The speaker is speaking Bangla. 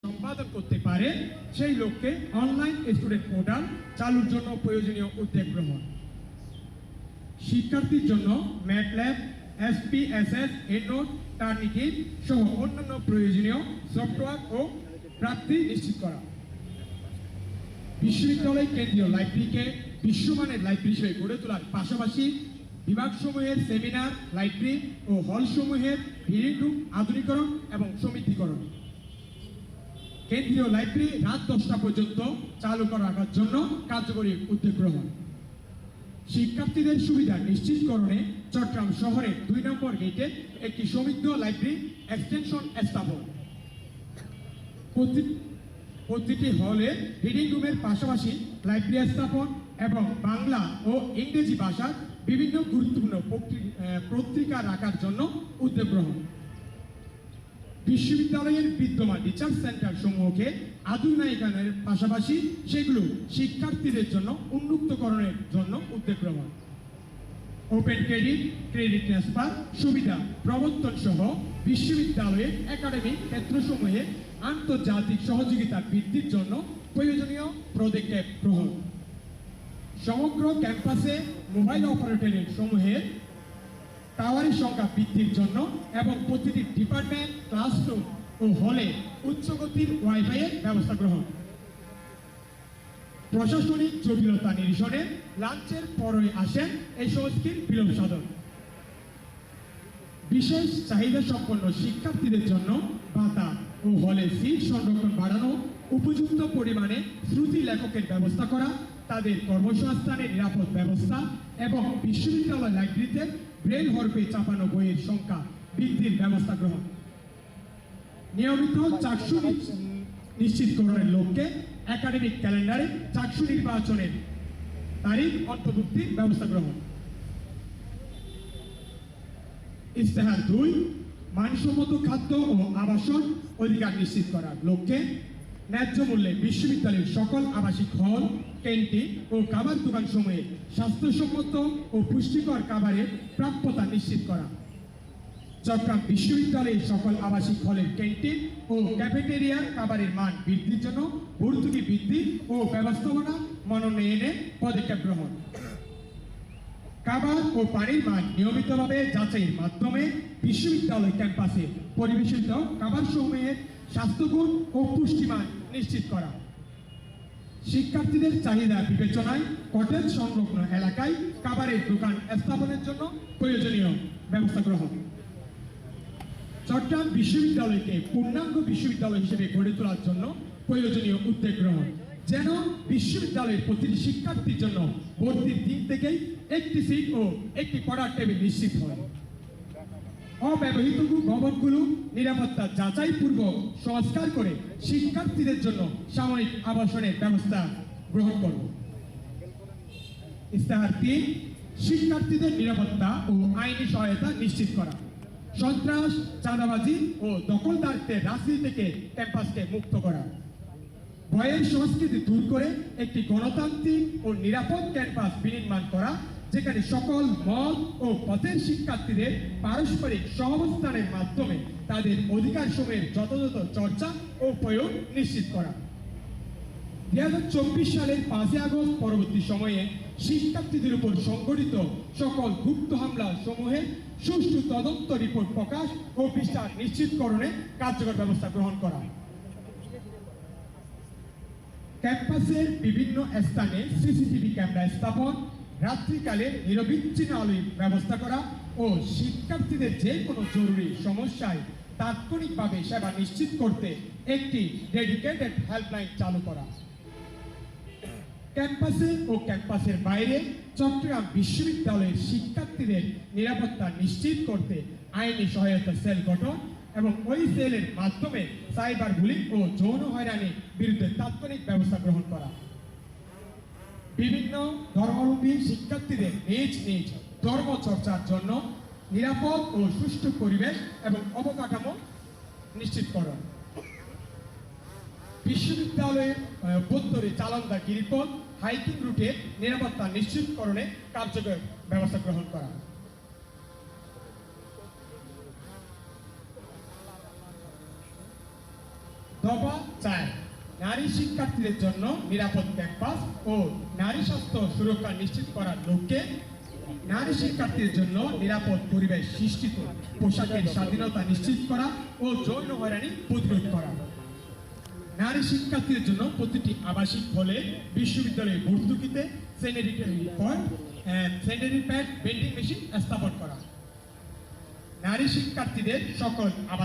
সম্পাদন করতে পারে সেই লক্ষ্যে অনলাইন স্টুডেন্ট পোর্টাল চালুর জন্য প্রয়োজনীয় উদ্যোগ গ্রহণ। শিক্ষার্থীর জন্য ম্যাটল্যাব, SPSS, এন্ডনোট, টার্নিকিট সহ অন্যান্য প্রয়োজনীয় সফটওয়্যার ও প্রাপ্তি নিশ্চিত করা। বিশ্ববিদ্যালয় কেন্দ্রীয় লাইব্রেরিকে বিশ্বমানের লাইব্রেরি হিসেবে গড়ে তোলার পাশাপাশি বিভাগসমূহের সেমিনার, লাইব্রেরি ও হলসমূহের রিডিং রুম আধুনিকরণ এবং সমৃদ্ধিকরণ। কেন্দ্রীয় লাইব্রেরি রাত 10টা পর্যন্ত চালু রাখার জন্য কার্যকরী উদ্যোগ গ্রহণ। শিক্ষার্থীদের সুবিধা নিশ্চিতকরণে চট্টগ্রাম শহরের 2 নম্বর গেটে একটি সমৃদ্ধ লাইব্রেরি এক্সটেনশন স্থাপন। প্রতিটি হলে রিডিং রুমের পাশাপাশি লাইব্রেরি স্থাপন এবং বাংলা ও ইংরেজি ভাষার বিভিন্ন গুরুত্বপূর্ণ পত্রিকা রাখার জন্য উদ্যোগ গ্রহণ। বিশ্ববিদ্যালয়ের বিদ্যমান রিসার্চ সেন্টার সমূহকে আধুনিকায়নের পাশাপাশি সেগুলো শিক্ষার্থীদের জন্য উন্মুক্তকরণের জন্য উদ্যোগ গ্রহণ। ওপেন ক্রেডিট ট্রান্সফার সুবিধা প্রবর্তন সহ বিশ্ববিদ্যালয়ের একাডেমিক ক্ষেত্রসমূহে আন্তর্জাতিক সহযোগিতা বৃদ্ধির জন্য প্রয়োজনীয় পদক্ষেপ গ্রহণ। সমগ্র ক্যাম্পাসে মোবাইল অপারেটরের সমূহের টাওয়ারের সংখ্যা বৃদ্ধির জন্য এবং প্রতিটি ডিপার্টমেন্ট, ক্লাসরুম ও হলে উচ্চগতির ওয়াইফাই এর ব্যবস্থা গ্রহণ। প্রশাসনিক জটিলতা নিরসনে লাঞ্চের পরে আসেন এই সংস্কৃতির বিলোপ সাধন। বিশেষ চাহিদা সম্পন্ন শিক্ষার্থীদের জন্য ভাতা ও হলে সিট সংরক্ষণ বাড়ানো, উপযুক্ত পরিমাণে শ্রুতি লেখকের ব্যবস্থা করা, তাদের কর্মসংস্থানের নিরাপদ ব্যবস্থা এবং বিশ্ববিদ্যালয় লাইব্রেরিতে ব্রেল হরফে চাপানো বইয়ের সংখ্যা বৃদ্ধির ব্যবস্থা গ্রহণ। নিয়মিত চাকসু নিশ্চিতকরণের লক্ষ্যে একাডেমিক ক্যালেন্ডারে চাকসু নির্বাচনের তারিখ অন্তর্ভুক্তির ব্যবস্থা গ্রহণ। ইস্তেহার 2 মানসম্মত খাদ্য ও আবাসন অধিকার নিশ্চিত করার লক্ষ্যে ন্যায্য মূল্যে বিশ্ববিদ্যালয়ের সকল আবাসিক হল, ক্যান্টিন ও খাবার দোকানসমূহে স্বাস্থ্যসম্মত ও পুষ্টিকর খাবারের প্রাপ্যতা নিশ্চিত করা। চট্টগ্রাম বিশ্ববিদ্যালয়ের সকল আবাসিক হলের ক্যান্টিন ও ক্যাফেটেরিয়ার খাবারের মান বৃদ্ধির জন্য ভর্তুকি বৃদ্ধি ও ব্যবস্থাপনা মনোনয়নে পদক্ষেপ গ্রহণ। খাবার ও পানির মান নিয়মিতভাবে যাচাইয়ের মাধ্যমে বিশ্ববিদ্যালয় ক্যাম্পাসে পরিবেশিত খাবার সমূহের স্বাস্থ্যগুণ ও পুষ্টিমান নিশ্চিত করা। শিক্ষার্থীদের চাহিদা বিবেচনায় কটেজ সংলগ্ন এলাকায় খাবারের দোকান স্থাপনের জন্য প্রয়োজনীয় ব্যবস্থা গ্রহণ। চট্টগ্রাম বিশ্ববিদ্যালয়কে পূর্ণাঙ্গ বিশ্ববিদ্যালয় হিসেবে গড়ে তোলার জন্য প্রয়োজনীয় উদ্যোগ গ্রহণ, যেন বিশ্ববিদ্যালয়ের প্রতিটি শিক্ষার্থীর জন্য ভর্তির দিন থেকেই একটি সিট ও একটি পড়ার টেবিল নিশ্চিত হয়। অব্যবহৃত ভবনগুলো নিরাপত্তা যাচাই পূর্বক সংস্কার করে শিক্ষার্থীদের জন্য সাময়িক আবাসনের ব্যবস্থা গ্রহণ করব। ইস্তেহার 3 শিক্ষার্থীদের নিরাপত্তা ও আইনি সহায়তা নিশ্চিত করা। সন্ত্রাস, চাঁদাবাজি ও দখলদারিত্বের রাজনীতি থেকে ক্যাম্পাসকে মুক্ত করা। ভয়ের সংস্কৃতি দূর করে একটি গণতান্ত্রিক ও নিরাপদ ক্যাম্পাস বিনির্মাণ করা, যেখানে সকল মত ও পথের শিক্ষার্থীদের পারস্পরিক সহাবস্থানের মাধ্যমে তাদের অধিকার সমূহের যথাযথ চর্চা ও প্রয়োগ নিশ্চিত করা। 2024 সালের 5 আগস্ট পরবর্তী সময়ে শিক্ষার্থীদের উপর সংঘটিত সকল গুপ্ত হামলা সমূহের সুষ্ঠু তদন্ত রিপোর্ট প্রকাশ ও বিচার নিশ্চিতকরণে কার্যকর ব্যবস্থা গ্রহণ করা। ক্যাম্পাসের বিভিন্ন স্থানে সিসিটিভি ক্যামেরা স্থাপন, রাত্রিকালে নিরবিচ্ছিন্ন আলোর ব্যবস্থা করা ও শিক্ষার্থীদের যে কোনো জরুরি সমস্যায় তাৎক্ষণিকভাবে সেবা নিশ্চিত করতে একটি ডেডিকেটেড হেল্পলাইন চালু করা। ক্যাম্পাসে ও ক্যাম্পাসের বাইরে চট্টগ্রাম বিশ্ববিদ্যালয়ের শিক্ষার্থীদের নিরাপত্তা নিশ্চিত করতে আইনি সহায়তা সেল গঠন এবং ওই সেলের মাধ্যমে সাইবার বুলিং ও যৌন হয়রানির বিরুদ্ধে তাৎক্ষণিক ব্যবস্থা গ্রহণ করা। বিভিন্ন ধর্মাবলম্বী শিক্ষার্থীদের নিজ নিজ ধর্ম চর্চার জন্য নিরাপদ ও সুষ্ঠু পরিবেশ এবং অবকাঠামো নিশ্চিতকরণ। বিশ্ববিদ্যালয়ের অভ্যন্তরে চালন্দা গিরিপথ, হাইকিং রুটে নিরাপত্তা নিশ্চিতকরণে কার্যকর ব্যবস্থা গ্রহণ করা। দফা 4 নারী শিক্ষার্থীদের জন্য নিরাপদ ক্যাম্পাস ও নারী স্বাস্থ্য সুরক্ষা নিশ্চিত করার লক্ষ্যে নারী শিক্ষার্থীদের জন্য নিরাপদ পরিবেশ সৃষ্টিতে পোশাকের স্বাধীনতা নিশ্চিত করা ও যৌন হয়রানি প্রতিরোধ করা। নারী শিক্ষার্থীদের জন্য প্রতিটি আবাসিক হলে বিশ্ববিদ্যালয়ে ভর্তুকিতে স্যানিটারি প্যাড ভেন্ডিং মেশিন স্থাপন করা। নারী শিক্ষার্থীদের সকল আবাসিক